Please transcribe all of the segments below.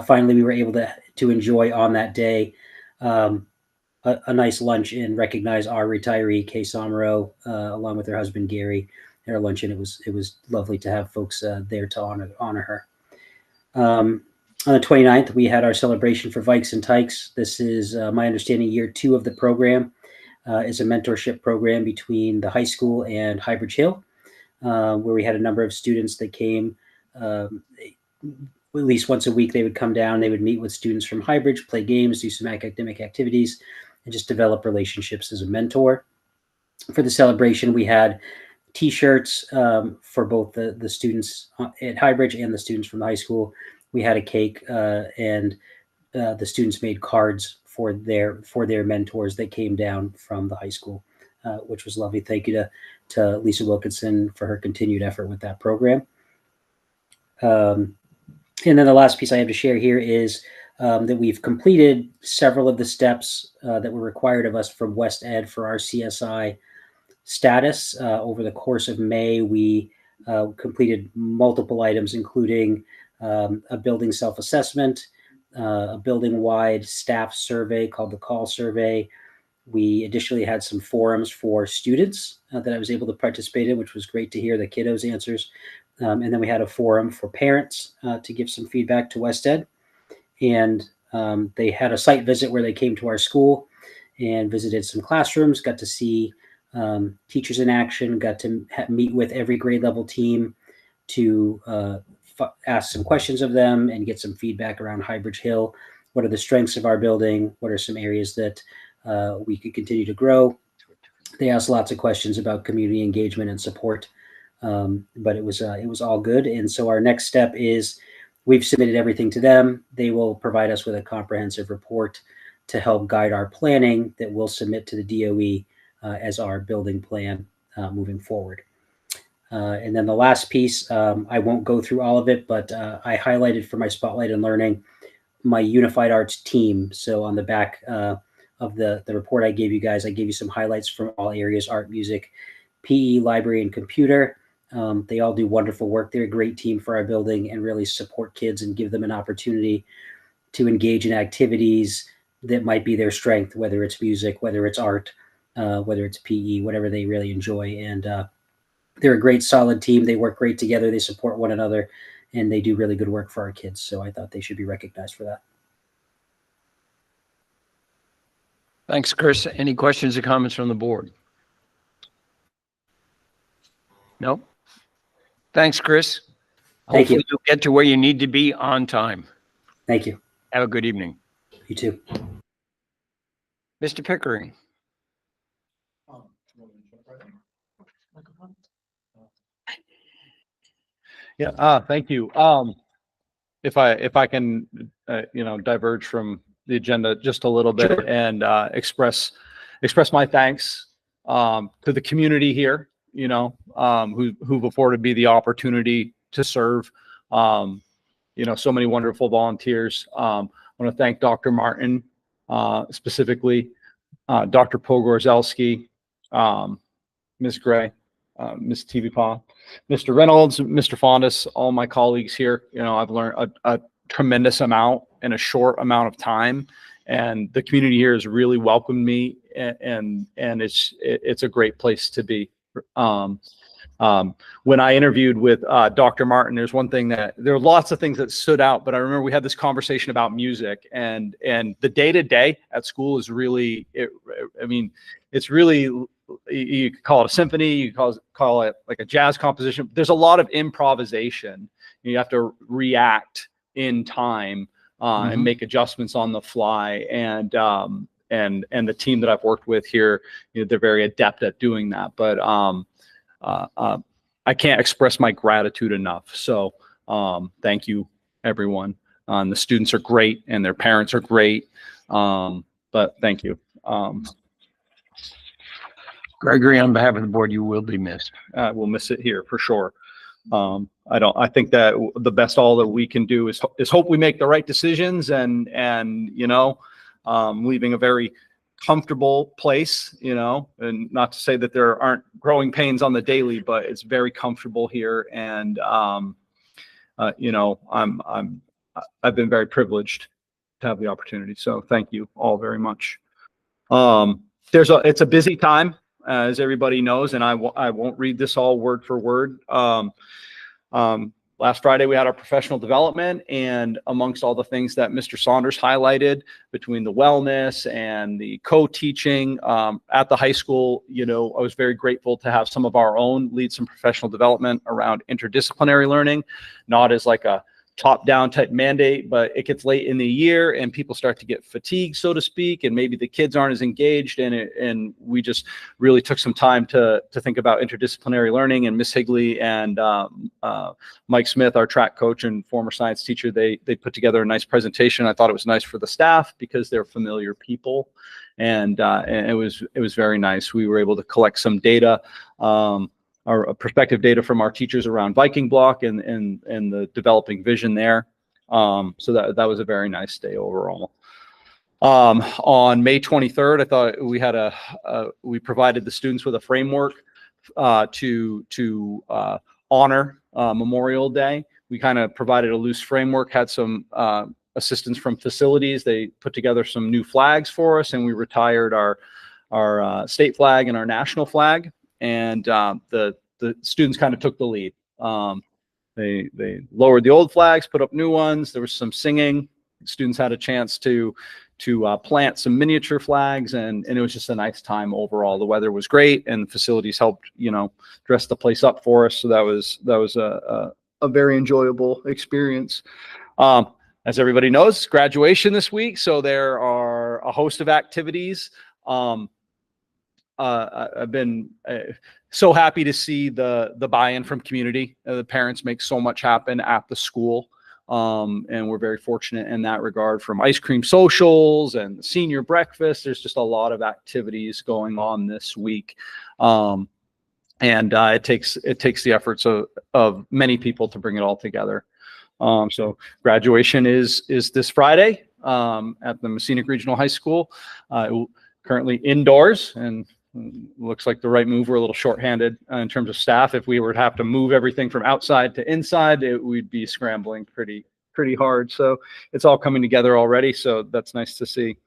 finally we were able to enjoy on that day um, a nice lunch and recognize our retiree Kay Somro along with her husband Gary at our luncheon. It was lovely to have folks there to honor her. On the 29th, we had our celebration for Vikes and Tykes. This is my understanding year 2 of the program. Is a mentorship program between the high school and Highbridge Hill, where we had a number of students that came. At least once a week, they would come down. They would meet with students from Highbridge, play games, do some academic activities, and just develop relationships as a mentor. For the celebration, we had T-shirts for both the students at Highbridge and the students from the high school. We had a cake, and the students made cards for their mentors that came down from the high school, which was lovely. Thank you to Lisa Wilkinson for her continued effort with that program. And then the last piece I have to share here is that we've completed several of the steps that were required of us from West Ed for our CSI status. Over the course of May, we completed multiple items, including a building self-assessment, a building-wide staff survey called the Call Survey. We additionally had some forums for students that I was able to participate in, which was great to hear the kiddos' answers. And then we had a forum for parents to give some feedback to West Ed. And they had a site visit where they came to our school and visited some classrooms, got to see teachers in action, got to meet with every grade level team to ask some questions of them and get some feedback around Highbridge Hill. What are the strengths of our building? What are some areas that we could continue to grow? They asked lots of questions about community engagement and support, but it was all good. And so our next step is we've submitted everything to them. They will provide us with a comprehensive report to help guide our planning that we'll submit to the DOE as our building plan moving forward. And then the last piece, I won't go through all of it, but I highlighted for my Spotlight and Learning my Unified Arts team. So on the back of the report I gave you guys, I gave you some highlights from all areas: art, music, PE, library, and computer. They all do wonderful work. They're a great team for our building and really support kids and give them an opportunity to engage in activities that might be their strength, whether it's music, whether it's art, whether it's PE, whatever they really enjoy. And they're a great, solid team. They work great together. They support one another, and they do really good work for our kids. So I thought they should be recognized for that. Thanks, Chris. Any questions or comments from the board? No? Thanks, Chris. Thank you. Hopefully you'll get to where you need to be on time. Thank you. Have a good evening. You too. Mr. Pickering. Yeah, thank you. If I can, diverge from the agenda just a little bit. Sure. And express my thanks to the community here, who've afforded me the opportunity to serve. So many wonderful volunteers. I want to thank Dr. Martin, specifically Dr. Pogorzelski, Ms. Gray, Ms. TVPA, Mr. Reynolds, Mr. Fondas, all my colleagues here. I've learned a tremendous amount in a short amount of time, and the community here has really welcomed me, and it's a great place to be. When I interviewed with Dr. Martin, there's one thing there are lots of things that stood out, but I remember we had this conversation about music, and the day-to-day at school is really, it's really, you could call it a symphony, you call it like a jazz composition. There's a lot of improvisation. You have to react in time and make adjustments on the fly. And the team that I've worked with here, they're very adept at doing that. But I can't express my gratitude enough. So thank you, everyone. The students are great and their parents are great. But thank you. Gregory, on behalf of the board, you will be missed. We'll miss it here for sure. I think that the best all that we can do is hope we make the right decisions and leaving a very comfortable place, and not to say that there aren't growing pains on the daily, but it's very comfortable here. And, I'm I've been very privileged to have the opportunity. So thank you all very much. It's a busy time, as everybody knows, and I won't read this all word for word. Last Friday, we had our professional development, and amongst all the things that Mr. Saunders highlighted between the wellness and the co-teaching at the high school, you know, I was very grateful to have some of our own lead some professional development around interdisciplinary learning, not as like a top-down type mandate, but it gets late in the year and people start to get fatigued, so to speak, and maybe the kids aren't as engaged in it. And we just really took some time to think about interdisciplinary learning. And Miss Higley and Mike Smith, our track coach and former science teacher, they put together a nice presentation. I thought it was nice for the staff because they're familiar people, and it was very nice. We were able to collect some data. Our perspective data from our teachers around Viking Block and the developing vision there. So that was a very nice day overall. On May 23rd, I thought we had we provided the students with a framework to honor Memorial Day. We kind of provided a loose framework, had some assistance from facilities. They put together some new flags for us, and we retired our state flag and our national flag. And the students kind of took the lead. They lowered the old flags, put up new ones. There was some singing. Students had a chance to plant some miniature flags, and it was just a nice time overall. The weather was great, and the facilities helped, you know, dress the place up for us. So that was a very enjoyable experience. As everybody knows, it's graduation this week, so there are a host of activities. I've been so happy to see the buy-in from community. The parents make so much happen at the school, and we're very fortunate in that regard. From ice cream socials and senior breakfast, there's just a lot of activities going on this week, and it takes the efforts of many people to bring it all together. So graduation is this Friday at the Messinic Regional High School. Currently indoors, and looks like the right move. We're a little shorthanded in terms of staff. If we were to have to move everything from outside to inside, we'd be scrambling pretty hard. So it's all coming together already. So that's nice to see.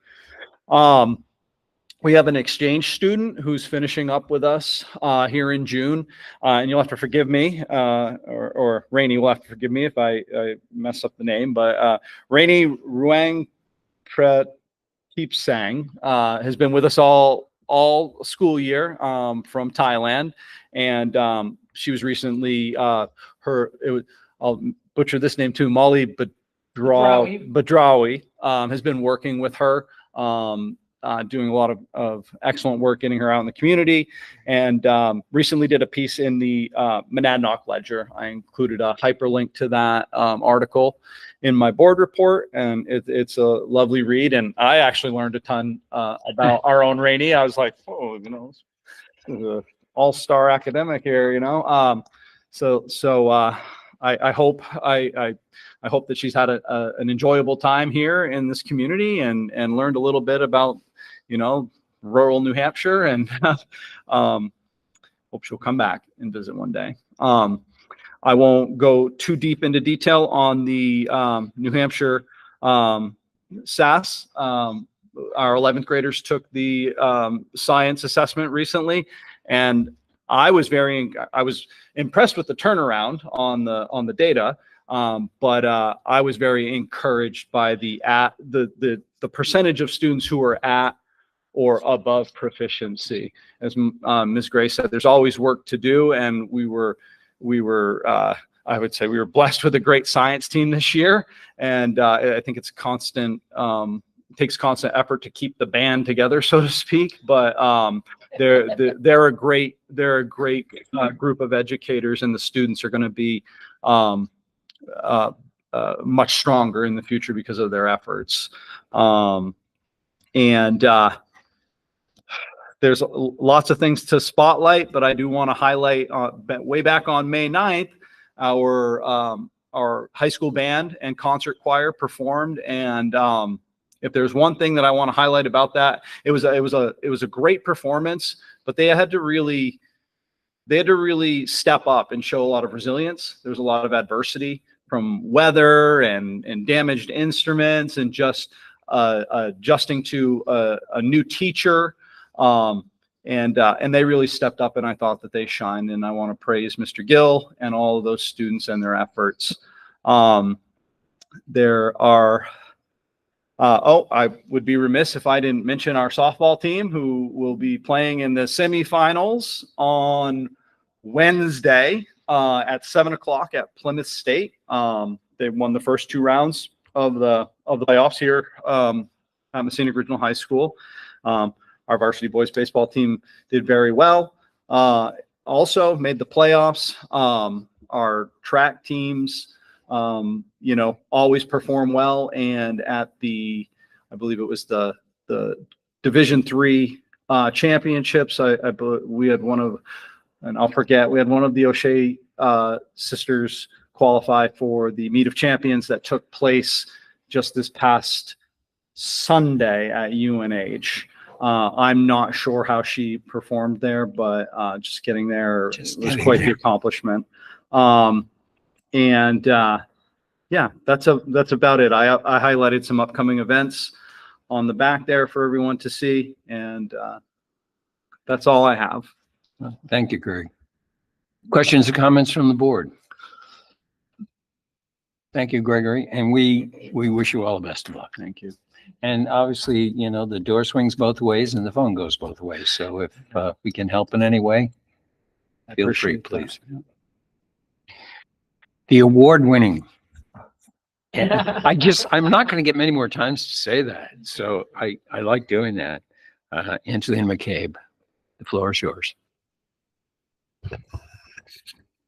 We have an exchange student who's finishing up with us here in June, and you'll have to forgive me, or Rainey will have to forgive me if I mess up the name, but Rainey Ruang Pratiepsang has been with us all school year from Thailand, and she was recently I'll butcher this name too, Molly Badrawi has been working with her, doing a lot of excellent work getting her out in the community, and recently did a piece in the Monadnock Ledger. I included a hyperlink to that article in my board report, and it's a lovely read. And I actually learned a ton about our own Rainey. I was like, oh, you know, this is an all-star academic here, you know. I hope that she's had an enjoyable time here in this community and learned a little bit about, you know, rural New Hampshire, and hope she'll come back and visit one day. I won't go too deep into detail on the New Hampshire SAS. Our 11th graders took the science assessment recently, and I was impressed with the turnaround on the data, but I was very encouraged by the percentage of students who are at or above proficiency. As Ms. Gray said, there's always work to do, and we were I would say we were blessed with a great science team this year, and I think it's constant. It takes constant effort to keep the band together, so to speak. But they're a great group of educators, and the students are going to be much stronger in the future because of their efforts. There's lots of things to spotlight, but I do want to highlight way back on May 9th, our high school band and concert choir performed. And if there's one thing that I want to highlight about that, it was a great performance, but they had to really step up and show a lot of resilience. There was a lot of adversity weather and damaged instruments and just adjusting to a new teacher. And they really stepped up, and I thought that they shined, and I want to praise Mr. Gill and all of those students and their efforts. There are, I would be remiss if I didn't mention our softball team, who will be playing in the semifinals on Wednesday at 7:00 at Plymouth State. They won the first 2 rounds of the playoffs here at Messina Regional High School. Our varsity boys baseball team did very well. Also made the playoffs. Our track teams, always perform well. And at I believe it was the Division III championships, we had one of, and I'll forget, we had one of the O'Shea sisters qualify for the Meet of Champions that took place just this past Sunday at UNH. I'm not sure how she performed there, but just getting there was quite the accomplishment. Yeah, that's about it. I highlighted some upcoming events on the back there for everyone to see, and that's all I have. Thank you, Greg. Questions or comments from the board? Thank you, Gregory, and we wish you all the best of luck. Thank you. And obviously, the door swings both ways and the phone goes both ways. So if we can help in any way, feel free, please. The award-winning. I'm not going to get many more times to say that. So I like doing that. Angelina McCabe, the floor is yours.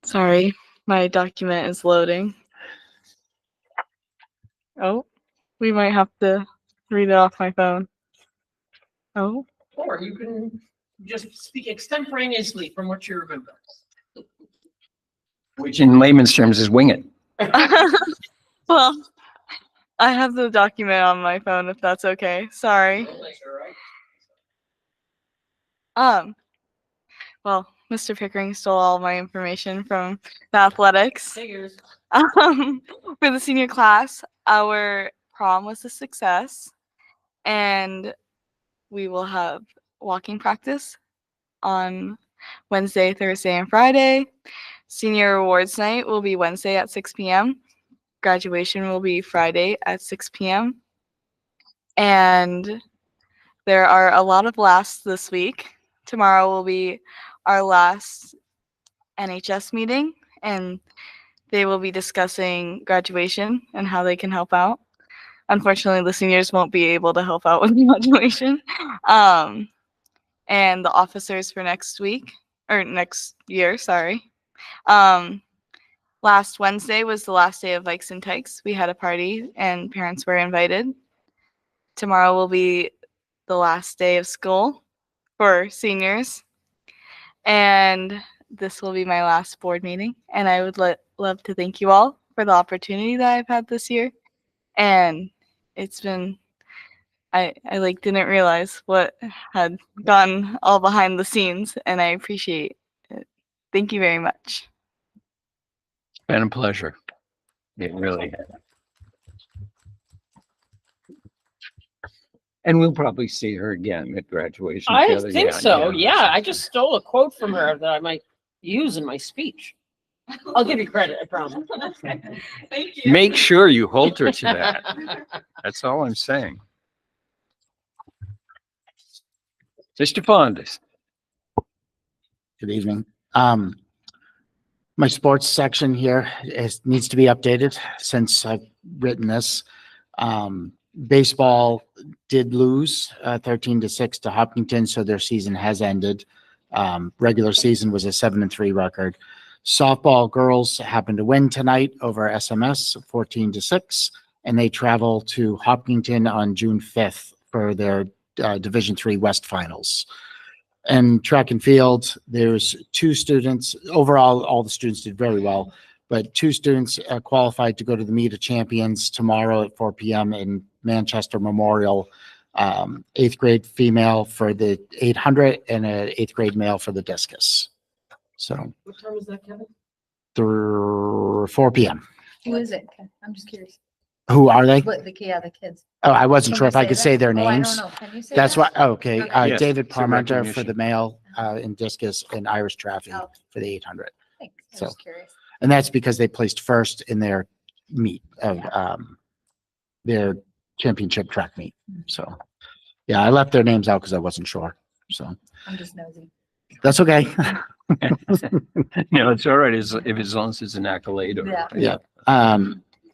Sorry, my document is loading. Oh, we might have to read it off my phone. Oh. Or you can just speak extemporaneously from what you remember. Which in layman's terms is wing it. Well, I have the document on my phone if that's okay. Sorry. Well, Mr. Pickering stole all my information from the athletics. Figures. For the senior class, our prom was a success, and we will have walking practice on Wednesday, Thursday, and Friday. Senior awards night will be Wednesday at 6 p.m. Graduation will be Friday at 6 p.m. And there are a lot of lasts this week. Tomorrow will be our last NHS meeting, and they will be discussing graduation and how they can help out. Unfortunately, the seniors won't be able to help out with graduation. And the officers for next year, sorry. Last Wednesday was the last day of Vikes and Tykes. We had a party and parents were invited. Tomorrow will be the last day of school for seniors. And this will be my last board meeting. And I would love to thank you all for the opportunity that I've had this year. And it's been, I didn't realize what had gone all behind the scenes, and I appreciate it. Thank you very much. It's been a pleasure. It really has. And we'll probably see her again at graduation. I together. think so. Yeah, I just stole a quote from her that I might use in my speech. I'll give you credit, I promise. Thank you. Make sure you hold her to that. That's all I'm saying. Mr. Fondas. Good evening. My sports section here needs to be updated since I've written this. Baseball did lose 13-6 to Hopkinton, so their season has ended. Regular season was a 7-3 record. Softball girls happened to win tonight over SMS 14-6, and they travel to Hopkinton on June 5th for their Division III West Finals. And track and field, there's 2 students. Overall, all the students did very well, but 2 students qualified to go to the Meet of Champions tomorrow at 4 p.m. in Manchester Memorial. 8th grade female for the 800 and an 8th grade male for the discus. So What time is that, Kevin? 4 p.m. Who is it? I'm just curious. Who are they? What, the kids? Oh, I wasn't Can sure you if I could that? say their Oh, I names. don't know. Can you say That's that? why, okay, Okay. Yes, David it's a Parmenter for recognition. the male, in discus, and Iris Traffy Oh. for the 800. Thanks. I'm So- just curious. And that's because they placed first in their meet of, Yeah. their championship track meet. So, yeah, I left their names out because I wasn't sure. So I'm just nosy. that's okay. No, it's all right, as long as it's an accolade or. Yeah. Yeah.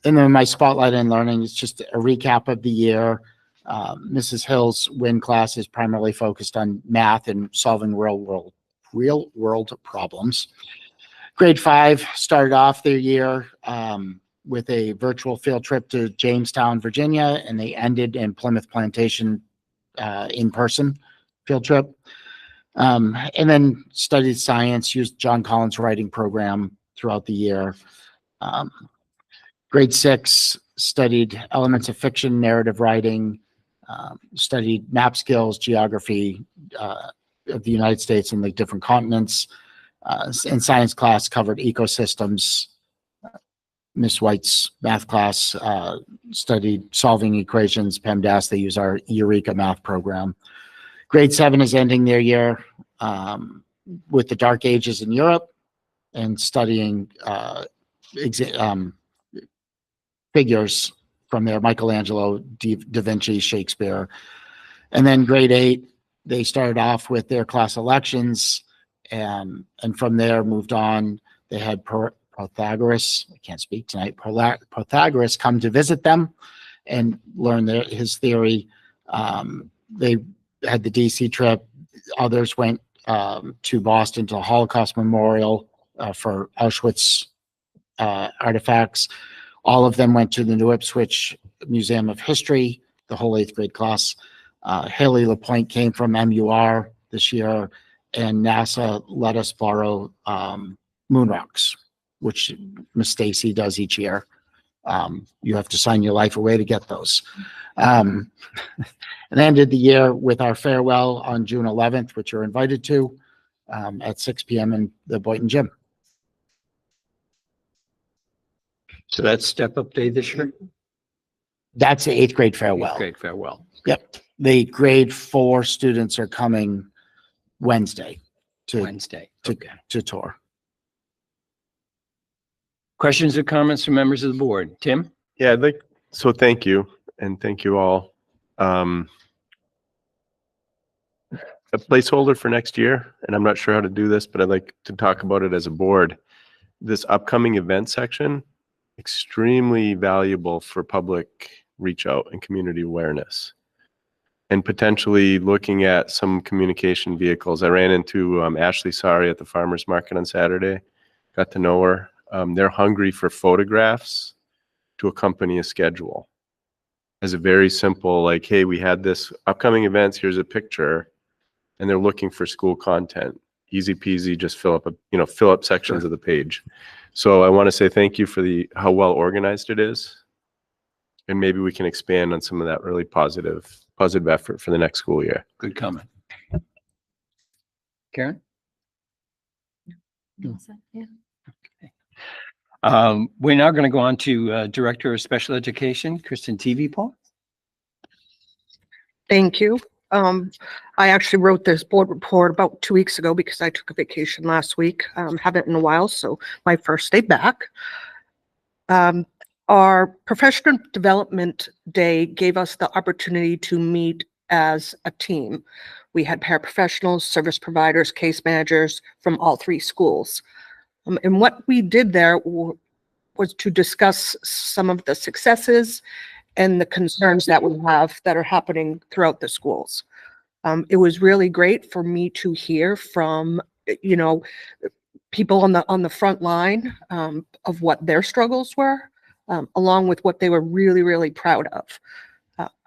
And then my spotlight in learning is just a recap of the year. Mrs. Hill's WIN class is primarily focused on math and solving real world problems. Grade 5 started off their year with a virtual field trip to Jamestown, Virginia, and they ended in Plymouth Plantation in person field trip. And then studied science, used John Collins writing program throughout the year. Grade 6 studied elements of fiction, narrative writing, studied map skills, geography of the United States and the different continents. In science class covered ecosystems. Miss White's math class studied solving equations, PEMDAS. They use our Eureka math program. Grade 7 is ending their year with the Dark Ages in Europe and studying figures from there, Michelangelo, Da Vinci, Shakespeare. And then grade 8, they started off with their class elections and from there moved on. They had Pythagoras, I can't speak tonight, Pythagoras come to visit them and learn his theory. They had the DC trip. Others went to Boston to the Holocaust Memorial for Auschwitz artifacts. All of them went to the New Ipswich Museum of History, the whole 8th grade class. Haley LaPointe came from MUR this year, and NASA let us borrow moon rocks, which Miss Stacy does each year. You have to sign your life away to get those. And ended the year with our farewell on June 11th, which you're invited to at 6 p.m. in the Boynton Gym. So that's step up day this year? That's the 8th grade farewell. Great, farewell. Yep. The grade 4 students are coming Wednesday Wednesday. Okay. to tour. Questions or comments from members of the board? Tim? Yeah, so thank you, and thank you all. A placeholder for next year, and I'm not sure how to do this, but I'd like to talk about it as a board. This upcoming event section, extremely valuable for public reach out and community awareness, and potentially looking at some communication vehicles. I ran into Ashley Sari at the farmer's market on Saturday, got to know her. They're hungry for photographs to accompany a schedule. As a very simple, like, hey, we had this upcoming events, here's a picture, and they're looking for school content. Easy peasy, just fill up sections of the page. So I want to say thank you for how well organized it is. And maybe we can expand on some of that really positive effort for the next school year. Good comment. Karen? Yeah. We're now going to go on to Director of Special Education, Kristen Teevipaul. Thank you. I actually wrote this board report about 2 weeks ago because I took a vacation last week. Haven't in a while, so my first day back. Our professional development day gave us the opportunity to meet as a team. We had paraprofessionals, service providers, case managers from all 3 schools. And what we did there was to discuss some of the successes and the concerns that we have that are happening throughout the schools. It was really great for me to hear from, people on the front line of what their struggles were, along with what they were really, really proud of.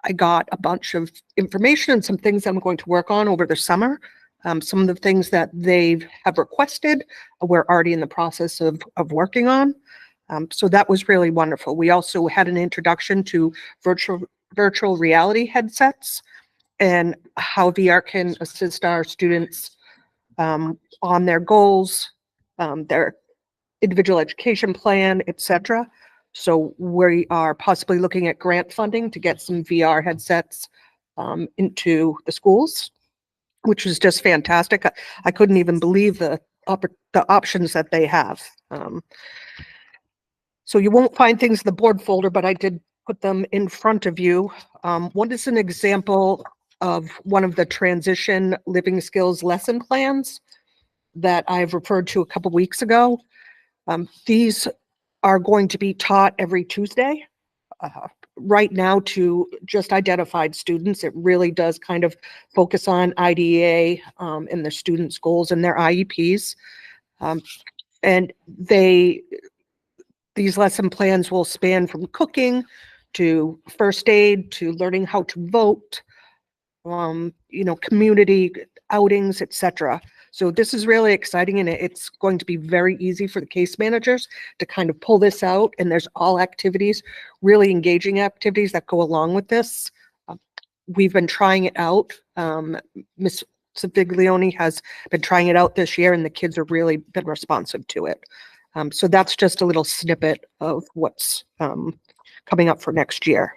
I got a bunch of information and some things I'm going to work on over the summer. Some of the things that they have requested, we're already in the process of working on. So that was really wonderful. We also had an introduction to virtual reality headsets and how VR can assist our students on their goals, their individual education plan, etc. So we are possibly looking at grant funding to get some VR headsets into the schools, which is just fantastic. I couldn't even believe the options that they have. So you won't find things in the board folder, but I did put them in front of you. One is an example of one of the transition living skills lesson plans that I've referred to a couple weeks ago. These are going to be taught every Tuesday. Right now to just identified students. It really does kind of focus on IDEA and the students' goals and their IEPs. And these lesson plans will span from cooking to first aid to learning how to vote, community outings, etc. So this is really exciting, and it's going to be very easy for the case managers to kind of pull this out. And there's all activities, really engaging activities that go along with this. We've been trying it out. Ms. Saviglione has been trying it out this year, and the kids have really been responsive to it. So that's just a little snippet of what's coming up for next year.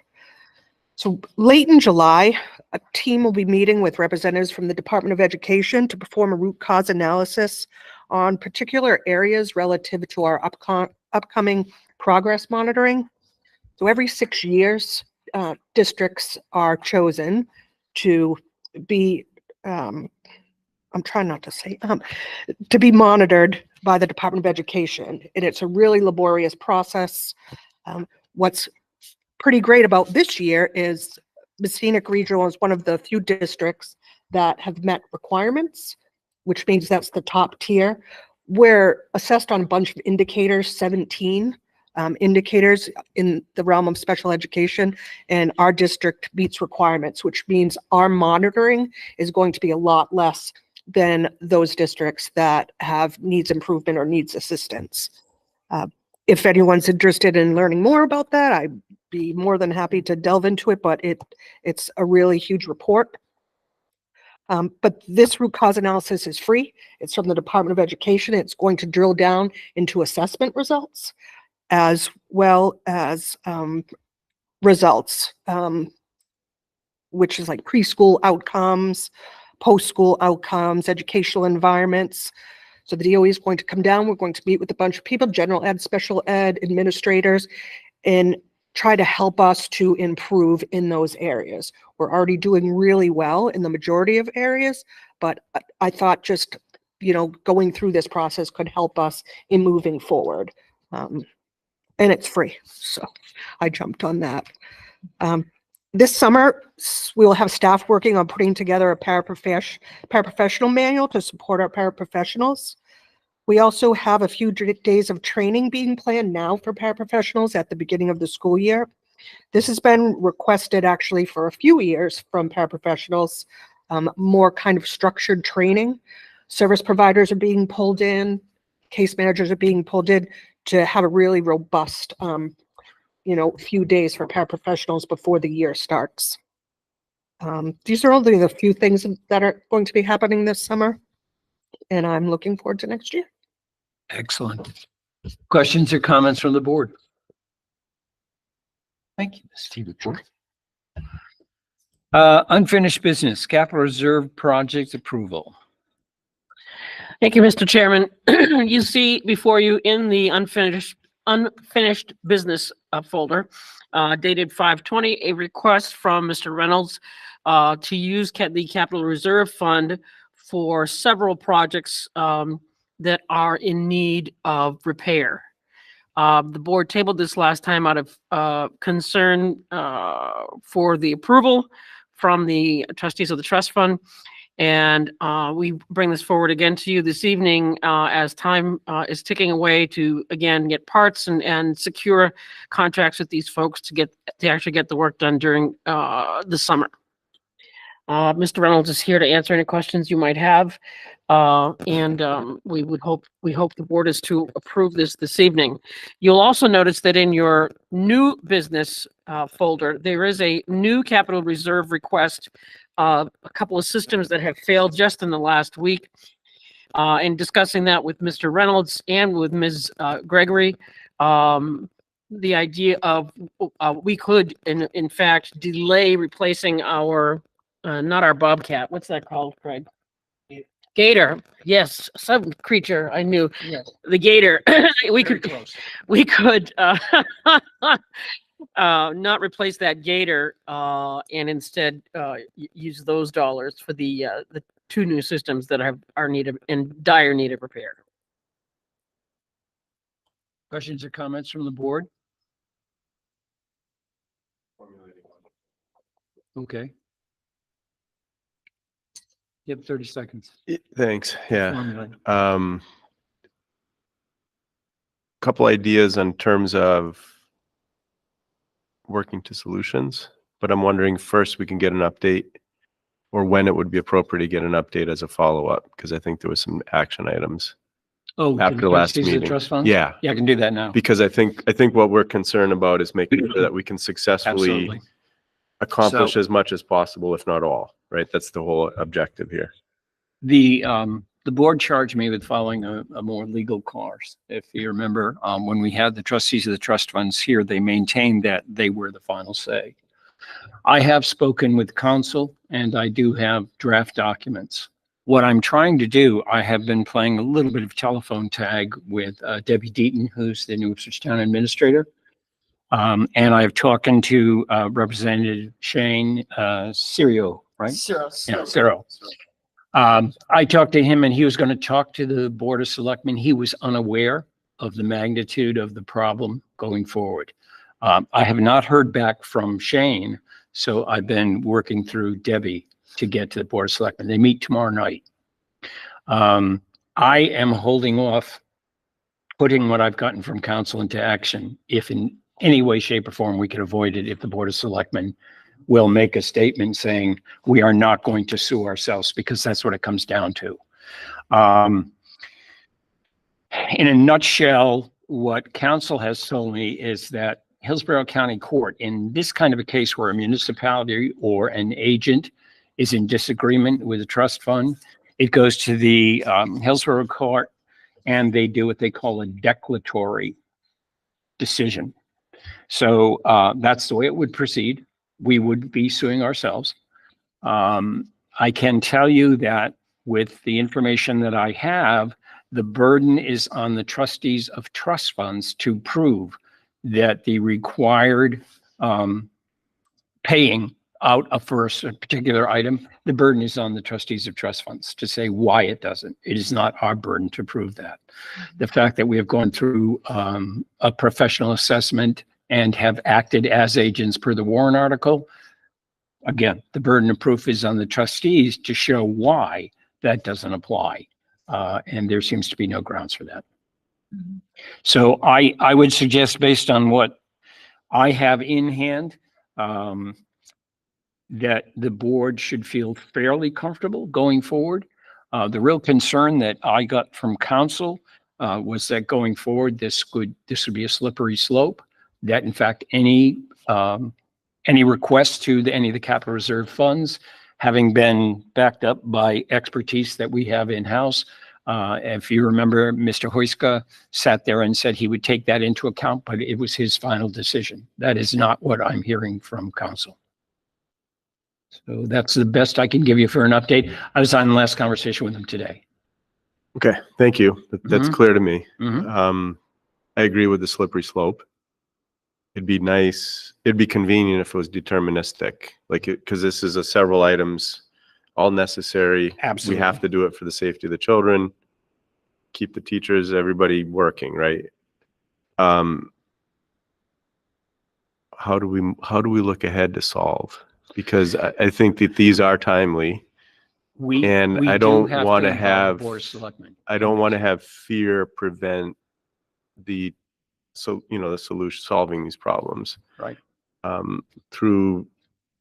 So late in July, a team will be meeting with representatives from the Department of Education to perform a root cause analysis on particular areas relative to our upcoming progress monitoring. So every 6 years, districts are chosen to be, I'm trying not to say, to be monitored by the Department of Education. And it's a really laborious process. What's pretty great about this year is the Scenic Regional is one of the few districts that have met requirements, which means that's the top tier. We're assessed on a bunch of indicators, 17 indicators in the realm of special education, and our district meets requirements, which means our monitoring is going to be a lot less than those districts that have needs improvement or needs assistance. If anyone's interested in learning more about that, I'd be more than happy to delve into it, but it's a really huge report. But this root cause analysis is free. It's from the Department of Education. It's going to drill down into assessment results as well as results, which is like preschool outcomes, post-school outcomes, educational environments. So the DOE is going to come down. We're going to meet with a bunch of people, general ed, special ed, administrators, and try to help us to improve in those areas. We're already doing really well in the majority of areas, but I thought just, going through this process could help us in moving forward. And it's free, so I jumped on that. This summer, we will have staff working on putting together a paraprofessional manual to support our paraprofessionals. We also have a few days of training being planned now for paraprofessionals at the beginning of the school year. This has been requested actually for a few years from paraprofessionals, more kind of structured training. Service providers are being pulled in, case managers are being pulled in to have a really robust few days for paraprofessionals before the year starts. These are only the few things that are going to be happening this summer, and I'm looking forward to next year. Excellent. Questions or comments from the board? Thank you, Mr. Report. Unfinished business, capital reserve project approval. Thank you, Mr. Chairman. You see before you in the unfinished business folder, dated 5/20, a request from Mr. Reynolds to use the capital reserve fund for several projects that are in need of repair. The board tabled this last time out of concern for the approval from the trustees of the trust fund. And we bring this forward again to you this evening as time is ticking away to, again, get parts and secure contracts with these folks to actually get the work done during the summer. Mr. Reynolds is here to answer any questions you might have. We hope the board is to approve this evening. You'll also notice that in your new business folder, there is a new capital reserve request, a couple of systems that have failed just in the last week. In discussing that with Mr. Reynolds and with Ms. Gregory, the idea of, we could in fact delay replacing our, not our Bobcat, what's that called, Craig? Gator, yes, some creature I knew, the gator. We could, not replace that gator, and instead, use those dollars for the 2 new systems that are needed, in dire need of repair. Questions or comments from the board? Okay. You have 30 seconds. Thanks. Yeah. Formulate. Couple ideas in terms of working to solutions, but I'm wondering first we can get an update, or when it would be appropriate to get an update as a follow-up, because I think there was some action items Oh, after the last trustees of the meeting. Trust funds? Yeah, Yeah, I can do that now. because I think what we're concerned about is making sure that we can successfully Absolutely. accomplish So- as much as possible, if not all, right? That's the whole objective here. The board charged me with following a more legal course. If you remember, when we had the trustees of the trust funds here, they maintained that they were the final say. I have spoken with counsel and I do have draft documents. What I'm trying to do, I have been playing a little bit of telephone tag with Debbie Deaton, who's the New Ipswich Town Administrator. And I've talked to Representative Shane Cirio, right? Yeah, Ciro. I talked to him and he was going to talk to the Board of Selectmen. He was unaware of the magnitude of the problem going forward. I have not heard back from Shane, so I've been working through Debbie to get to the Board of Selectmen. They meet tomorrow night. I am holding off putting what I've gotten from council into action if in any way, shape, or form we could avoid it if the Board of Selectmen will make a statement saying we are not going to sue ourselves, because that's what it comes down to. In a nutshell, what council has told me is that Hillsborough County Court, in this kind of a case where a municipality or an agent is in disagreement with a trust fund, it goes to the Hillsborough Court and they do what they call a declaratory decision. So that's the way it would proceed. We would be suing ourselves. I can tell you that with the information that I have, the burden is on the trustees of trust funds to prove that the required paying out for a particular item, the burden is on the trustees of trust funds to say why it doesn't. It is not our burden to prove that. The fact that we have gone through a professional assessment and have acted as agents per the Warren article, again, the burden of proof is on the trustees to show why that doesn't apply. And there seems to be no grounds for that. So I would suggest, based on what I have in hand, that the board should feel fairly comfortable going forward. The real concern that I got from council was that going forward, this would be a slippery slope, that in fact, any requests to any of the capital reserve funds, having been backed up by expertise that we have in-house. If you remember, Mr. Hoyska sat there and said he would take that into account, but it was his final decision. That is not what I'm hearing from council. So that's the best I can give you for an update. I was on the last conversation with him today. Okay, thank you. That's clear to me. Mhm. I agree with the slippery slope. It'd be nice, it'd be convenient if it was deterministic, like because this is a several items, all necessary. Absolutely. We have to do it for the safety of the children, keep the teachers, everybody working, right? How do we look ahead to solve? Because I think that these are timely. And We I do don't have want to involve the have, Board of Selectmen. I don't want to have fear prevent the solution, solving these problems. Right. Through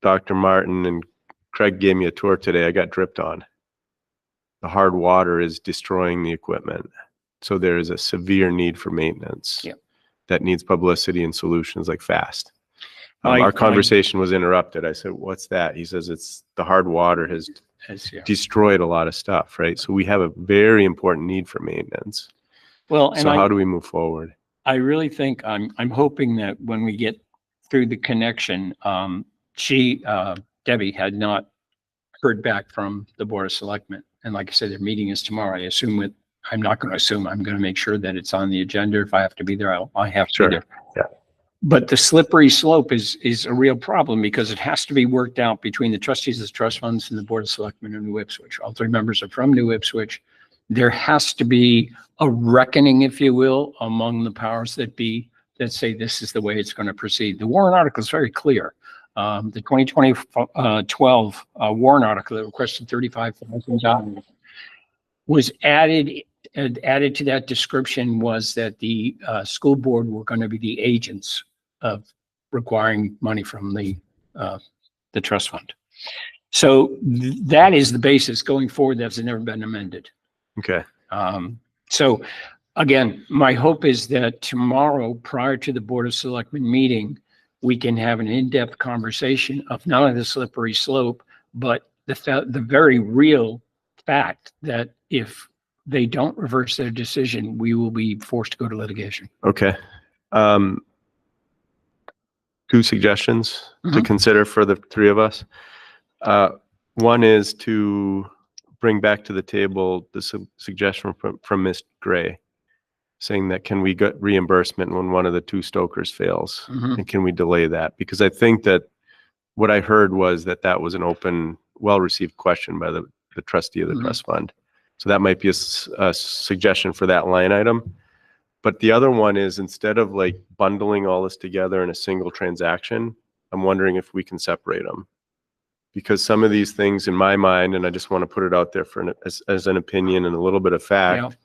Dr. Martin and Craig gave me a tour today, I got dripped on. The hard water is destroying the equipment. So there is a severe need for maintenance. Yep. That needs publicity and solutions like fast. I- Our conversation was interrupted. I said, what's that? He says, it's the hard water has Yeah. destroyed a lot of stuff, right? So we have a very important need for maintenance. Well, and So how do we move forward? I really think I'm hoping that when we get through the connection, Debbie had not heard back from the Board of Selectmen. And like I said, their meeting is tomorrow. I'm not going to assume, I'm going to make sure that it's on the agenda. If I have to be there, I have to Sure. be there. Yeah. But the slippery slope is a real problem because it has to be worked out between the trustees of the trust funds and the Board of Selectmen of New Ipswich. All three members are from New Ipswich. There has to be a reckoning, if you will, among the powers that be that say this is the way it's going to proceed. The warrant article is very clear. The 2012 warrant article that requested $35,000 was added to that description was that the school board were going to be the agents of requiring money from the trust fund. So that is the basis going forward. That's never been amended. Okay. So again, my hope is that tomorrow, prior to the Board of Selectmen meeting, we can have an in-depth conversation of not only the slippery slope, but the very real fact that if they don't reverse their decision, we will be forced to go to litigation. Okay. Two suggestions to consider for the three of us. One is to bring back to the table the suggestion from Ms. Gray, saying that can we get reimbursement when one of the two Stokers fails? And can we delay that? Because I think that what I heard was that was an open, well-received question by the trustee of the trust fund. So that might be a suggestion for that line item. But the other one is, instead of like bundling all this together in a single transaction, I'm wondering if we can separate them. Because some of these things in my mind, and I just want to put it out there for as an opinion and a little bit of fact,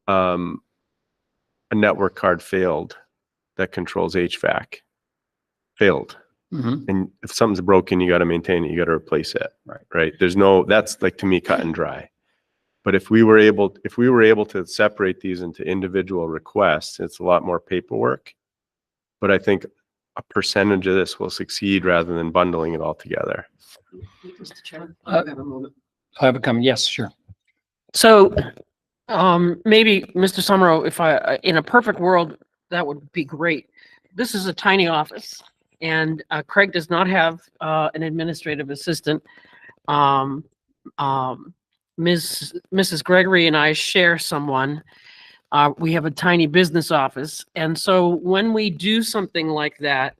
a network card failed that controls HVAC. Failed. And if something's broken, you got to maintain it. You got to replace it. Right. That's like, to me, cut and dry. But if we were able to separate these into individual requests, it's a lot more paperwork. But I think a percentage of this will succeed rather than bundling it all together. Mr. Chairman, I have a comment. Yes, sure. So, maybe Mr. Summerall, if in a perfect world, that would be great. This is a tiny office, and Craig does not have an administrative assistant. Mrs. Gregory and I share someone. We have a tiny business office, and so when we do something like that,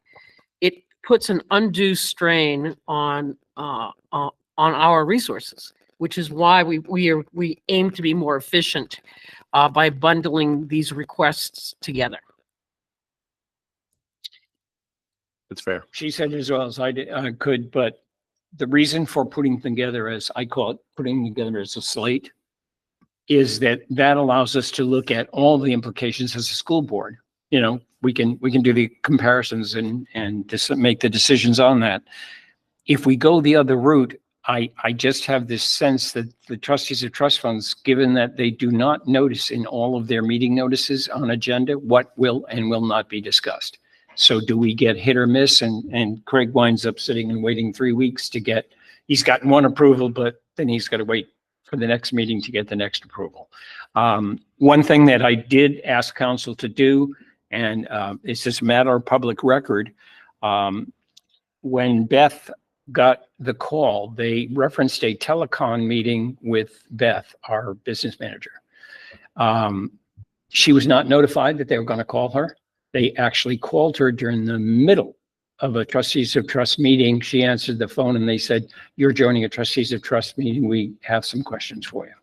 it puts an undue strain on our resources, which is why we aim to be more efficient by bundling these requests together. That's fair. She said as well as I could, but the reason for putting together, as I call it, putting together as a slate, is that allows us to look at all the implications as a school board. You know, we can do the comparisons and just make the decisions on that. If we go the other route, I just have this sense that the trustees of trust funds, given that they do not notice in all of their meeting notices on agenda what will and will not be discussed. So do we get hit or miss? And Craig winds up sitting and waiting 3 weeks he's gotten one approval, but then he's got to wait for the next meeting to get the next approval. One thing that I did ask council to do, and it's just a matter of public record, when Beth got the call, they referenced a telecom meeting with Beth, our business manager. She was not notified that they were going to call her. They actually called her during the middle of a trustees of trust meeting. She answered the phone and they said, "You're joining a trustees of trust meeting. We have some questions for you."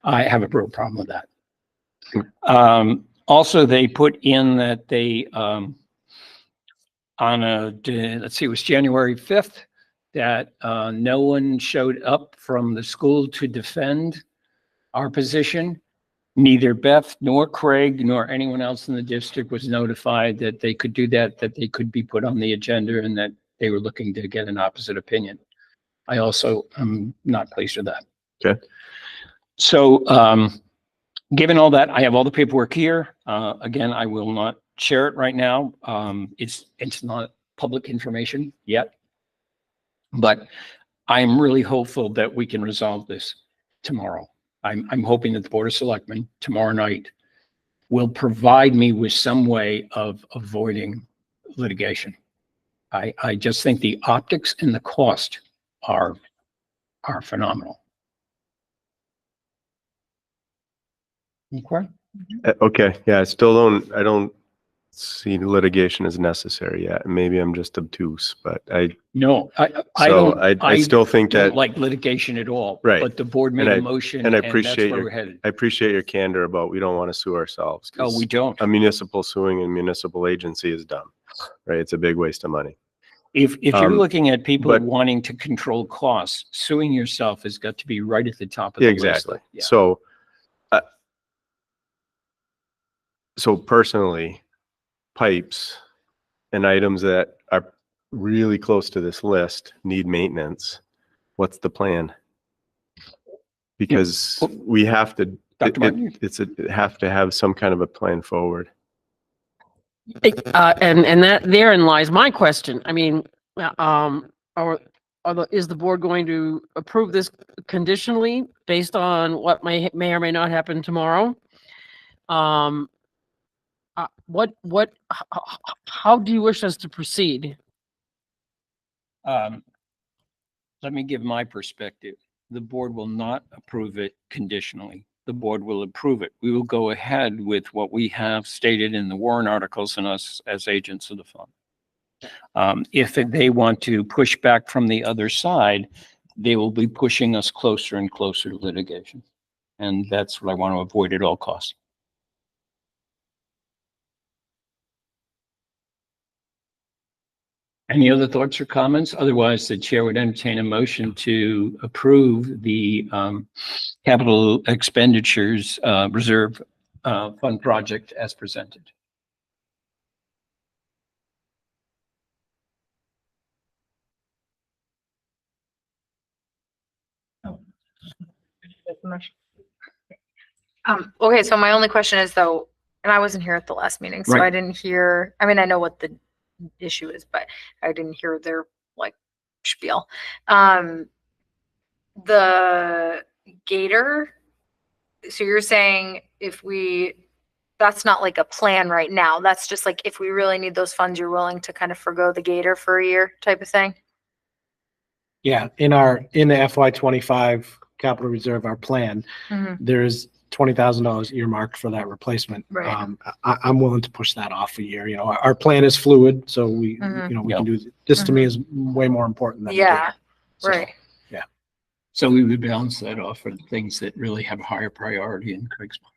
I have a real problem with that. Also, they put in that they, let's see, it was January 5th, that no one showed up from the school to defend our position. Neither Beth nor Craig nor anyone else in the district was notified that they could do that they could be put on the agenda, and that they were looking to get an opposite opinion. I also am not pleased with that. Okay. So, given all that, I have all the paperwork here. Again, I will not share it right now. It's not public information yet, but I'm really hopeful that we can resolve this tomorrow. I'm hoping that the Board of Selectmen tomorrow night will provide me with some way of avoiding litigation. I just think the optics and the cost are phenomenal. Okay. Okay, yeah, I don't see litigation as necessary yet. Maybe I'm just obtuse, but No, I so don't. I still think don't that, like litigation at all. Right. But the board made a motion, and I and that's appreciate where your- we're headed. I appreciate your candor about we don't want to sue ourselves. Oh, 'cause we don't. a municipal suing a municipal agency is dumb, right? It's a big waste of money. If you're Um, looking at people but- wanting to control costs, suing yourself has got to be right at the top of Yeah, the list. exactly. Yeah. So personally, pipes and items that are really close to this list need maintenance. What's the plan? Because we have to, Dr. Martin? it have to have some kind of a plan forward. And that therein lies my question. I mean, is the board going to approve this conditionally based on what may or may not happen tomorrow? How do you wish us to proceed? Let me give my perspective. The board will not approve it conditionally. The board will approve it. We will go ahead with what we have stated in the warrant articles and us as agents of the fund. If they want to push back from the other side, they will be pushing us closer and closer to litigation. And that's what I want to avoid at all costs. Any other thoughts or comments? Otherwise, the chair would entertain a motion to approve the capital expenditures reserve fund project as presented. Okay, so my only question is though, and I wasn't here at the last meeting, so I Right. didn't hear, I mean, I know what the issue is, but I didn't hear their like spiel. The gator, so you're saying that's not like a plan right now. That's just like if we really need those funds, you're willing to kind of forgo the gator for a year type of thing? Yeah, in the FY25 capital reserve, our plan, Mhm. there's $20,000 earmarked for that replacement. Right. I'm willing to push that off a year. You know, our plan is fluid, so we Mhm. we can do, this to me is way more important than. the Yeah, gator. So, right. So we would balance that off for things that really have a higher priority in Craig's mind.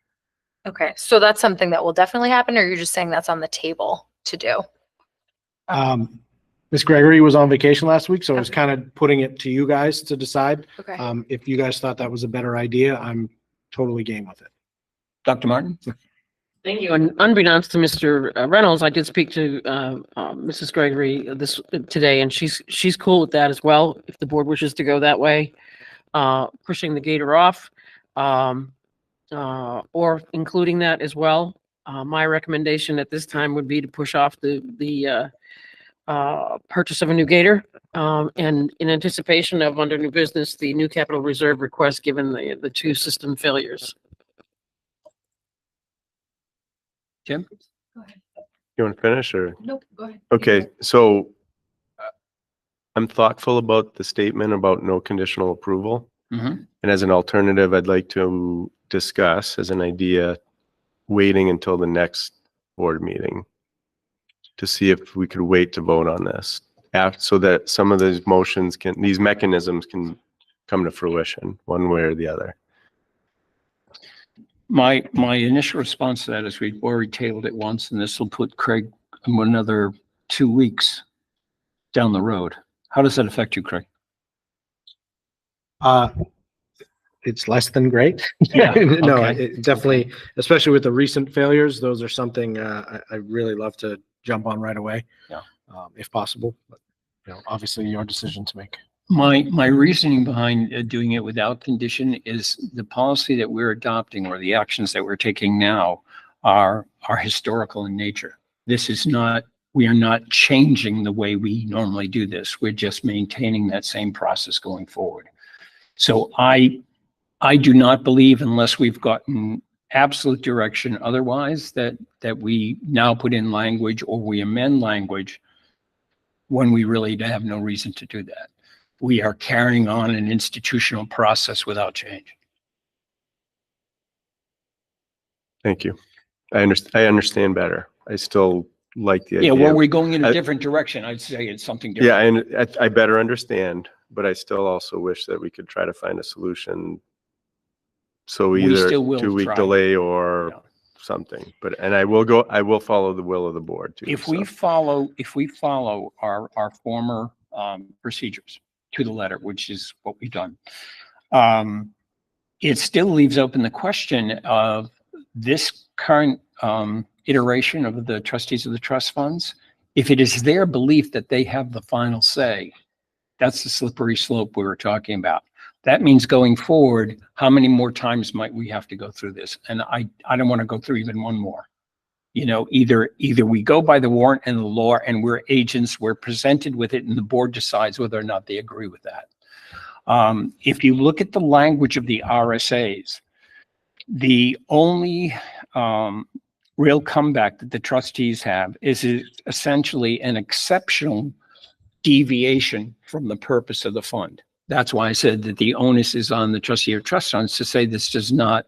Okay, so that's something that will definitely happen, or you're just saying that's on the table to do? Ms. Gregory was on vacation last week, so I was Okay. kind of putting it to you guys to decide. Okay. If you guys thought that was a better idea, I'm totally game with it. Dr. Martin? Thank you. And unbeknownst to Mr. Reynolds, I did speak to Mrs. Gregory today, and she's cool with that as well. If the board wishes to go that way, pushing the gator off, or including that as well. My recommendation at this time would be to push off the purchase of a new gator, and in anticipation of under new business, the new capital reserve request, given the two system failures. Jim? You want to finish or? Nope, go ahead. Okay, so I'm thoughtful about the statement about no conditional approval. Mhm. And as an alternative, I'd like to discuss as an idea, waiting until the next board meeting to see if we could wait to vote on this so that some of these these mechanisms can come to fruition one way or the other. My initial response to that is we've already tabled it once, and this will put Craig another 2 weeks down the road. How does that affect you, Craig? It's less than great. Yeah, No, okay. it definitely, especially with the recent failures, those are something I really love to jump on right away. Yeah. If possible, but obviously your decision to make. My reasoning behind doing it without condition is the policy that we're adopting or the actions that we're taking now are historical in nature. This is not, we are not changing the way we normally do this. We're just maintaining that same process going forward. So I do not believe, unless we've gotten absolute direction otherwise, that we now put in language or we amend language when we really have no reason to do that. We are carrying on an institutional process without change. Thank you. I understand better. I still like the Yeah, idea. well, we're going in a I- different direction. I'd say it's something Yeah, different. and I better understand, but I still also wish that we could try to find a solution. So We either still will 2-week try. delay or Yeah. something, and I will follow the will of the board too. If we follow our former procedures to the letter, which is what we've done, it still leaves open the question of this current iteration of the trustees of the trust funds. If it is their belief that they have the final say, that's the slippery slope we were talking about. That means going forward, how many more times might we have to go through this? And I don't want to go through even one more. You know, either we go by the warrant and the law and we're agents, we're presented with it and the board decides whether or not they agree with that. If you look at the language of the RSAs, the only real comeback that the trustees have is essentially an exceptional deviation from the purpose of the fund. That's why I said that the onus is on the trustee of trust funds to say this does not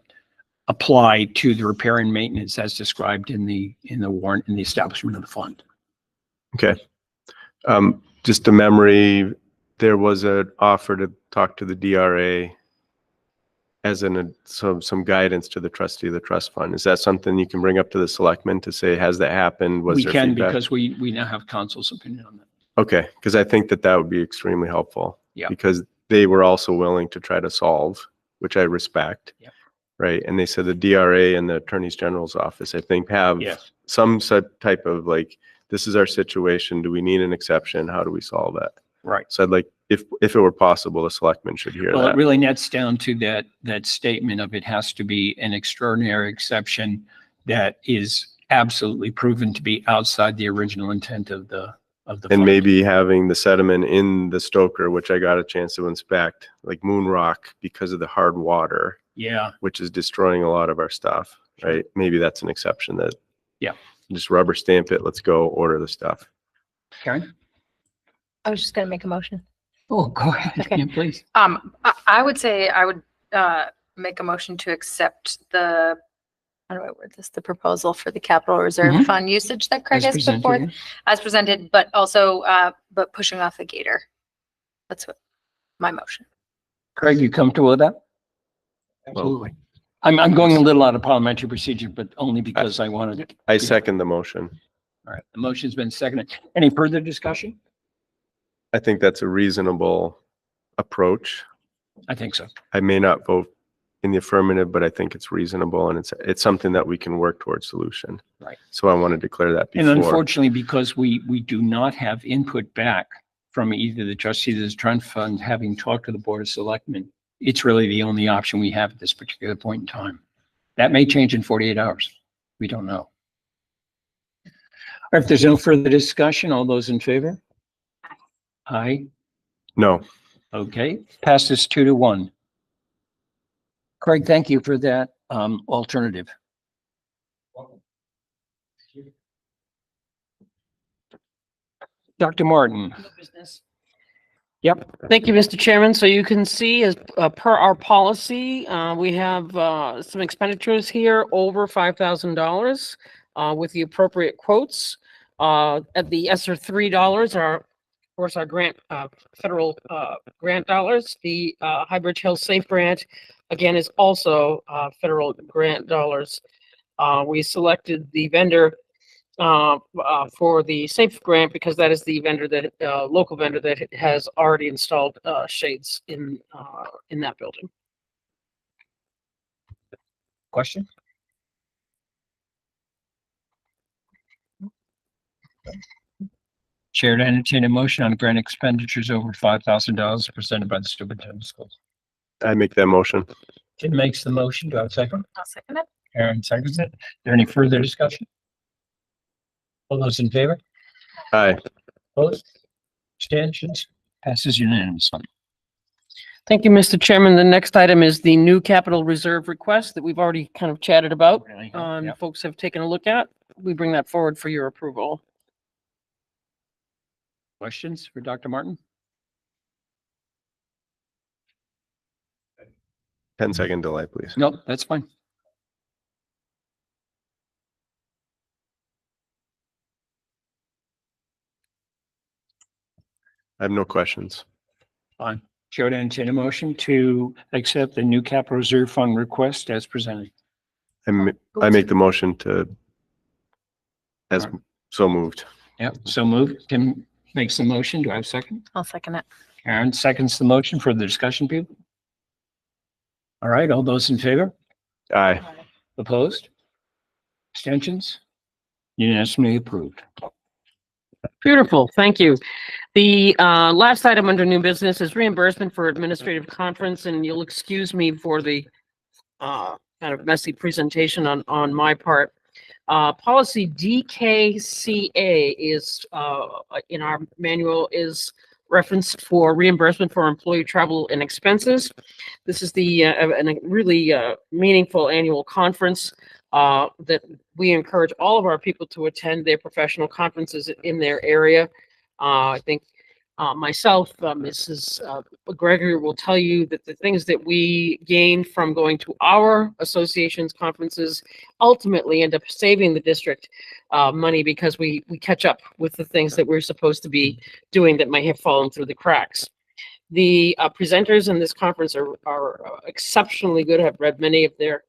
apply to the repair and maintenance as described in the warrant in the establishment of the fund. Okay. Just a memory, there was an offer to talk to the DRA as some guidance to the trustee of the trust fund. Is that something you can bring up to the selectmen to say, has that happened? Was We there can, feedback? because we now have council's opinion on that. Okay, because I think that would be extremely helpful. Yeah. Because they were also willing to try to solve, which I respect. Yeah. Right, and they said the DRA and the Attorney General's office, I think, have Yes. some type of like, this is our situation. Do we need an exception? How do we solve that? Right. So I'd like, if it were possible, the selectmen should hear Well, it that. really nets down to that statement of it has to be an extraordinary exception that is absolutely proven to be outside the original intent of the And fund. maybe having the sediment in the Stoker, which I got a chance to inspect, like Moon Rock, because of the hard water, Yeah, which is destroying a lot of our stuff, right? Maybe that's an exception that. Yeah. Just rubber stamp it, let's go order the stuff. Karen? I was just gonna make a motion. Oh, go ahead, Okay. yeah, please. I would say I would make a motion to accept how do I word this? The proposal for the capital reserve Mhm. fund usage that Craig As has put forth presented, as presented, but also, but pushing off the gator. That's what my motion. Craig, you comfortable with that? Absolutely. I'm going a little out of parliamentary procedure, but only because I wanted. I second the motion. All right, the motion's been seconded. Any further discussion? I think that's a reasonable approach. I think so. I may not vote in the affirmative, but I think it's reasonable and it's something that we can work towards solution. Right. So I want to declare that And before. unfortunately, because we do not have input back from either the trustees of the trust fund, having talked to the board of selectmen, it's really the only option we have at this particular point in time. That may change in 48 hours. We don't know. All right, if there's no further discussion, all those in favor? Aye. No, Okay, passes 2-1. Craig, thank you for that alternative. Dr. Martin. Yep. Thank you, Mr. Chairman. So you can see as per our policy, we have some expenditures here over $5,000 with the appropriate quotes. At the ESSER $3 are, of course, our grant, federal grant dollars. The Highbridge Hill Safe Grant, again, is also federal grant dollars. We selected the vendor for the Safe Grant because that is the vendor that, local vendor that has already installed shades in that building. Question? Chair to entertain a motion on grant expenditures over $5,000 presented by the superintendent of schools. I make that motion. Tim makes the motion. Do I have a second? I'll second it. Aaron seconds it. Is there any further discussion? All those in favor? Aye. Opposed? Abstentions? Passes unanimously. Thank you, Mr. Chairman. The next item is the new capital reserve request that we've already kind of chatted about. Yep. Folks have taken a look at. We bring that forward for your approval. Questions for Dr. Martin? 10-second delay, please. No, that's fine. I have no questions. Fine. Chair would entertain a motion to accept the new capital reserve fund request as presented. I make the motion to, as Alright. so moved. Yep, so moved. Tim makes the motion. Do I have a second? I'll second it. Karen seconds the motion for the discussion, people. All right, all those in favor? Aye. Opposed? Abstentions? Unanimously approved. Beautiful, thank you. The last item under new business is reimbursement for administrative conference, and you'll excuse me for the kind of messy presentation on my part. Policy DKCA is in our manual is referenced for reimbursement for employee travel and expenses. This is the a really meaningful annual conference that we encourage all of our people to attend their professional conferences in their area. I think myself, Mrs. Gregory will tell you that the things that we gain from going to our association's conferences ultimately end up saving the district money because we catch up with the things that we're supposed to be doing that might have fallen through the cracks. The presenters in this conference are exceptionally good. I've read many of their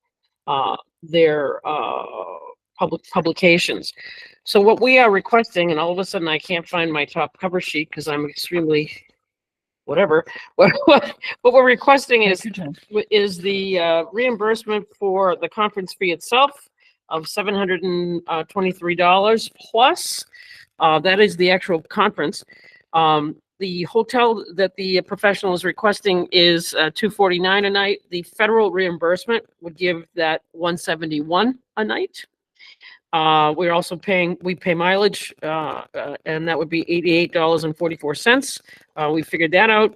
publications. So what we are requesting, and all of a sudden I can't find my top cover sheet because I'm extremely whatever. What we're requesting is the reimbursement for the conference fee itself of $723 plus. That is the actual conference. The hotel that the professional is requesting is $249 a night. The federal reimbursement would give that $171 a night. We're also we pay mileage, and that would be $88.44. We figured that out.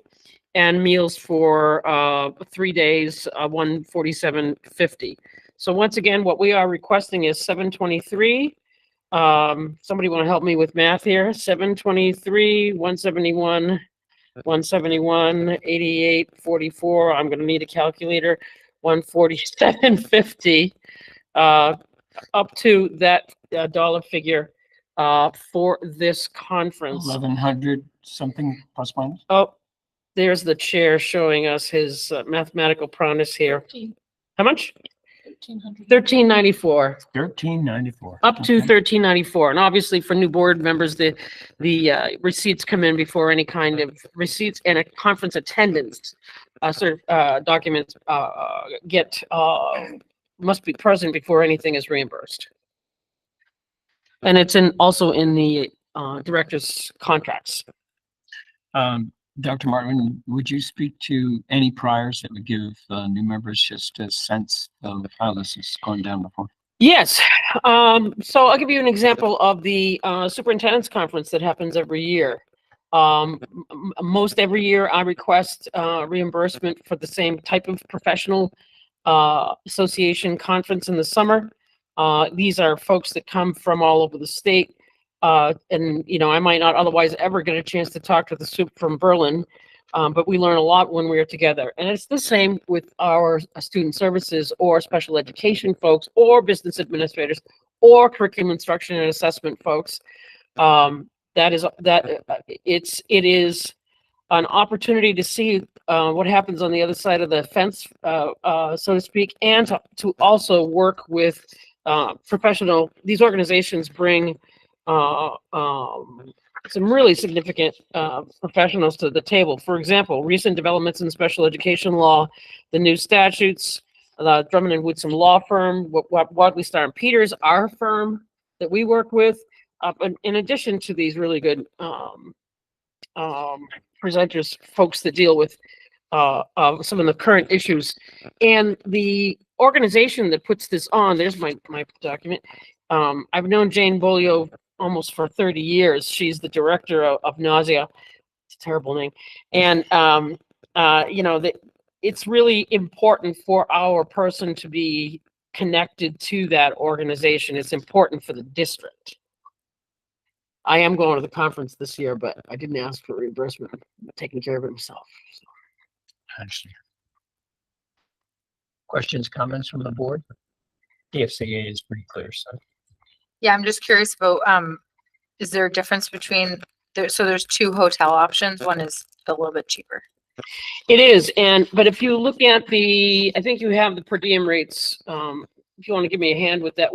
And meals for 3 days, $147.50. So once again, what we are requesting is $723. Somebody want to help me with math here? 723, 171, 171, 88.44. I'm going to need a calculator. 147.50. Up to that dollar figure for this conference. 1,100 something plus minus? Oh, there's the chair showing us his mathematical prowess here. How much? $1,394. $1,394. Up to $1,394. And obviously for new board members, the receipts come in before any kind of receipts and a conference attendance documents must be present before anything is reimbursed. And it's also in the director's contracts. Dr. Martin, would you speak to any priors that would give new members just a sense of how this is going down before? Yes. So I'll give you an example of the superintendent's conference that happens every year. Most every year I request reimbursement for the same type of professional association conference in the summer. These are folks that come from all over the state. And, you know, I might not otherwise ever get a chance to talk to the soup from Berlin, but we learn a lot when we're together. And it's the same with our student services or special education folks or business administrators or curriculum instruction and assessment folks. It is an opportunity to see what happens on the other side of the fence, so to speak, and to also work with these organizations bring some really significant professionals to the table. For example, recent developments in special education law, the new statutes, the Drummond and Woodson law firm, Wadley Star and Peters, our firm that we work with, in addition to these really good presenters, folks that deal with some of the current issues. And the organization that puts this on, there's my document. I've known Jane Bolio almost for 30 years. She's the director of Nausea. It's a terrible name. And that it's really important for our person to be connected to that organization. It's important for the district. I am going to the conference this year, but I didn't ask for reimbursement. I'm taking care of it myself. Questions, comments from the board? DFCA is pretty clear, so. Yeah, I'm just curious about, is there a difference between, so there's two hotel options. One is a little bit cheaper. It is, but if you look at I think you have the per diem rates, if you want to give me a hand with that,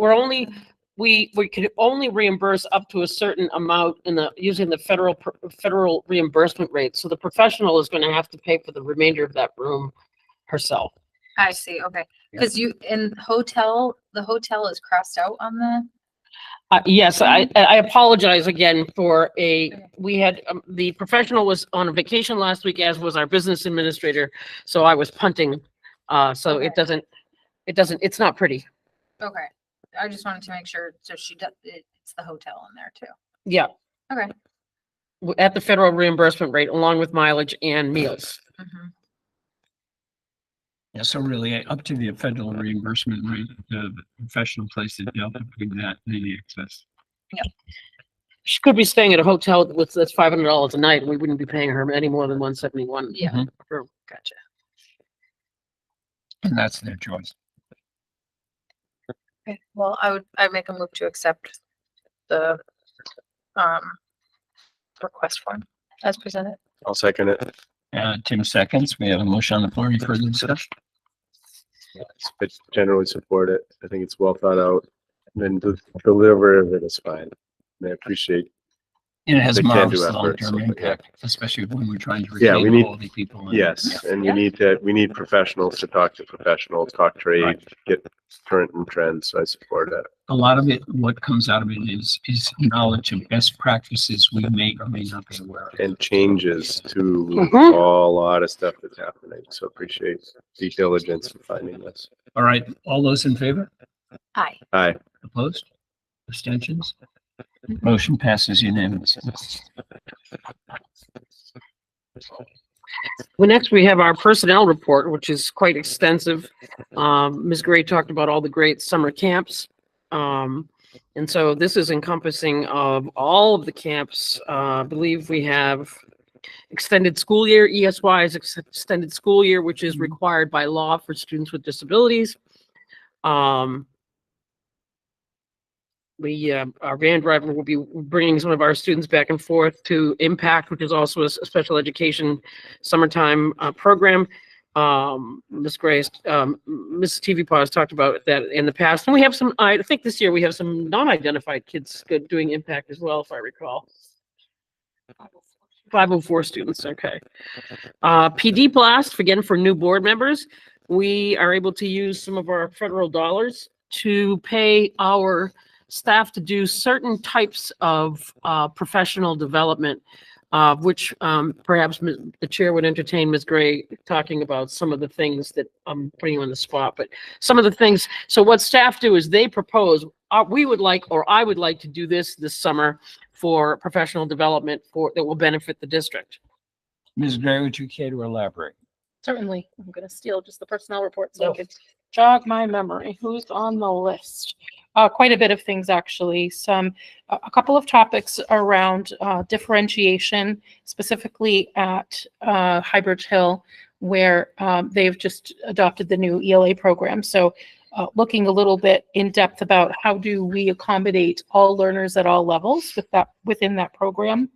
we could only reimburse up to a certain amount using the federal reimbursement rate. So the professional is going to have to pay for the remainder of that room herself. I see. Okay. Because the hotel is crossed out on the. Yes, I apologize again we had, the professional was on a vacation last week, as was our business administrator. So I was punting. So Okay. it's not pretty. Okay. I just wanted to make sure. So it's the hotel in there too. Yeah. Okay. At the federal reimbursement rate, along with mileage and meals. Mhm. Yeah, so really up to the federal reimbursement rate, the professional place that dealt with that, the excess. She could be staying at a hotel that's $500 a night, and we wouldn't be paying her any more than $171. Yeah. Mhm. Gotcha. And that's their choice. Okay. Well, I'd make a move to accept the request form as presented. I'll second it. Tim seconds. We have a motion on the floor. Any further discussion? I generally support it. I think it's well thought out. And then the delivery of it is fine. And I appreciate. And it has They can do marvelous efforts, long-term so, yeah. impact, especially when we're trying to Yeah, we retain need- quality people. and- Yes, and Yeah. we need professionals to talk to professionals, talk trade, Right. get current and trends. So I support it. A lot of it, what comes out of it is knowledge of best practices we may or may not be aware of. And changes to Mhm. a lot of stuff that's happening. So appreciate the diligence in finding this. All right, all those in favor? Aye. Aye. Opposed? Abstentions? Motion passes unanimously. Well, next we have our personnel report, which is quite extensive. Ms. Gray talked about all the great summer camps. And so this is encompassing of all of the camps. I believe we have extended school year, ESY is extended school year, which is required by law for students with disabilities. Our van driver will be bringing some of our students back and forth to Impact, which is also a special education summertime program. Ms. Grace, Mrs. TV Paws talked about that in the past. And we have some, I think this year we have some non-identified kids doing Impact as well, if I recall. 504 students, okay. PD Blast, again, for new board members. We are able to use some of our federal dollars to pay our staff to do certain types of professional development, which perhaps the chair would entertain Ms. Gray talking about some of the things that I'm putting you on the spot, but some of the things. So what staff do is they propose, we would like, or I would like to do this summer for professional development that will benefit the district. Ms. Gray, would you care to elaborate? Certainly. I'm going to steal just the personnel report so I could jog my memory. Who's on the list? Quite a bit of things, actually. A couple of topics around differentiation, specifically at Highbridge Hill, where they've just adopted the new ELA program. So looking a little bit in depth about how do we accommodate all learners at all levels within that program.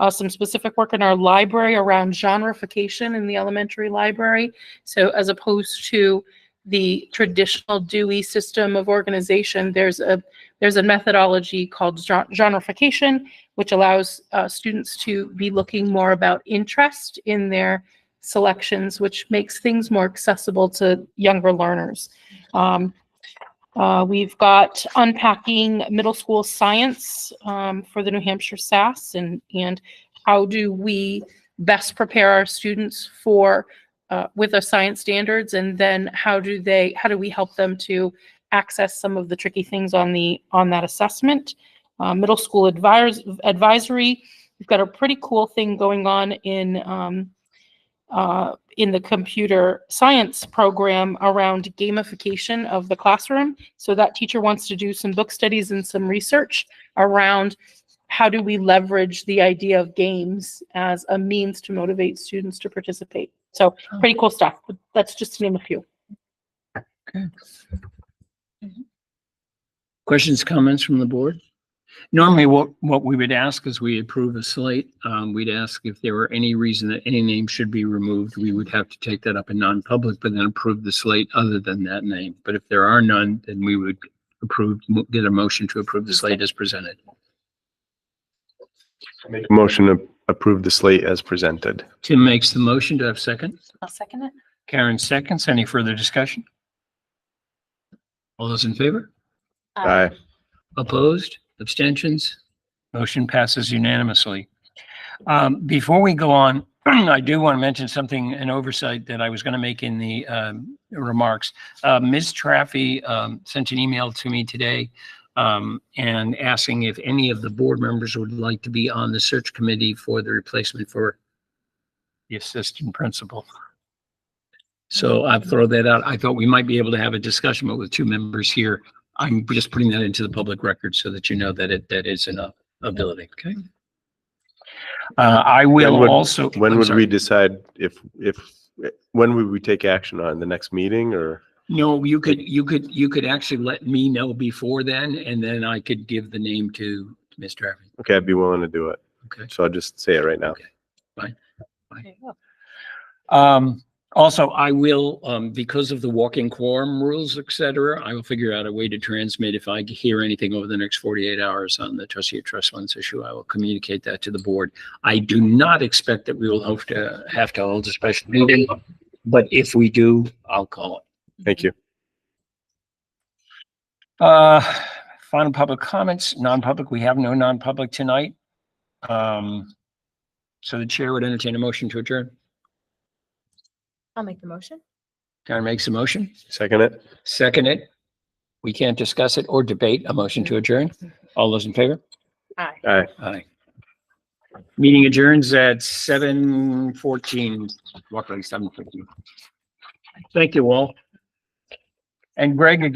Some specific work in our library around genreification in the elementary library. So as opposed to the traditional Dewey system of organization, there's a methodology called genreification, which allows students to be looking more about interest in their selections, which makes things more accessible to younger learners. We've got unpacking middle school science for the New Hampshire SAS, and how do we best prepare our students for with our science standards, and then how do we help them to access some of the tricky things on that assessment. Middle school advisory, we've got a pretty cool thing going on in in the computer science program around gamification of the classroom. So that teacher wants to do some book studies and some research around how do we leverage the idea of games as a means to motivate students to participate. So pretty cool stuff. But that's just to name a few. Questions, comments from the board? Normally, what we would ask is we approve a slate. We'd ask if there were any reason that any name should be removed. We would have to take that up in non-public, but then approve the slate other than that name. But if there are none, then we would get a motion to approve the slate as presented. Make a motion to approve the slate as presented. Tim makes the motion. Do I have a second? I'll second it. Karen seconds. Any further discussion? All those in favor? Aye. Opposed? Abstentions? Motion passes unanimously. Before we go on, I do want to mention something, an oversight that I was going to make in the remarks. Ms. Traffy sent an email to me today and asking if any of the board members would like to be on the search committee for the replacement for the assistant principal. So I've thrown that out. I thought we might be able to have a discussion, but with two members here, I'm just putting that into the public record so that you know that that is an ability. Okay. I will also. When would we decide when would we take action on the next meeting or? No, you could actually let me know before then, and then I could give the name to Ms. Traffy. Okay, I'd be willing to do it. Okay. So I'll just say it right now. Okay. Fine. Also, I will, because of the walking quorum rules, et cetera, I will figure out a way to transmit if I hear anything over the next 48 hours on the trustee of trust funds issue. I will communicate that to the board. I do not expect that we will have to hold a special meeting, but if we do, I'll call it. Thank you. Final public comments, non-public. We have no non-public tonight. So the chair would entertain a motion to adjourn. I'll make the motion. Karen makes a motion. Second it. Second it. We can't discuss it or debate a motion to adjourn. All those in favor? Aye. Aye. Aye. Meeting adjourns at 7:14. Roughly 7:14. Thank you all. And Greg, again.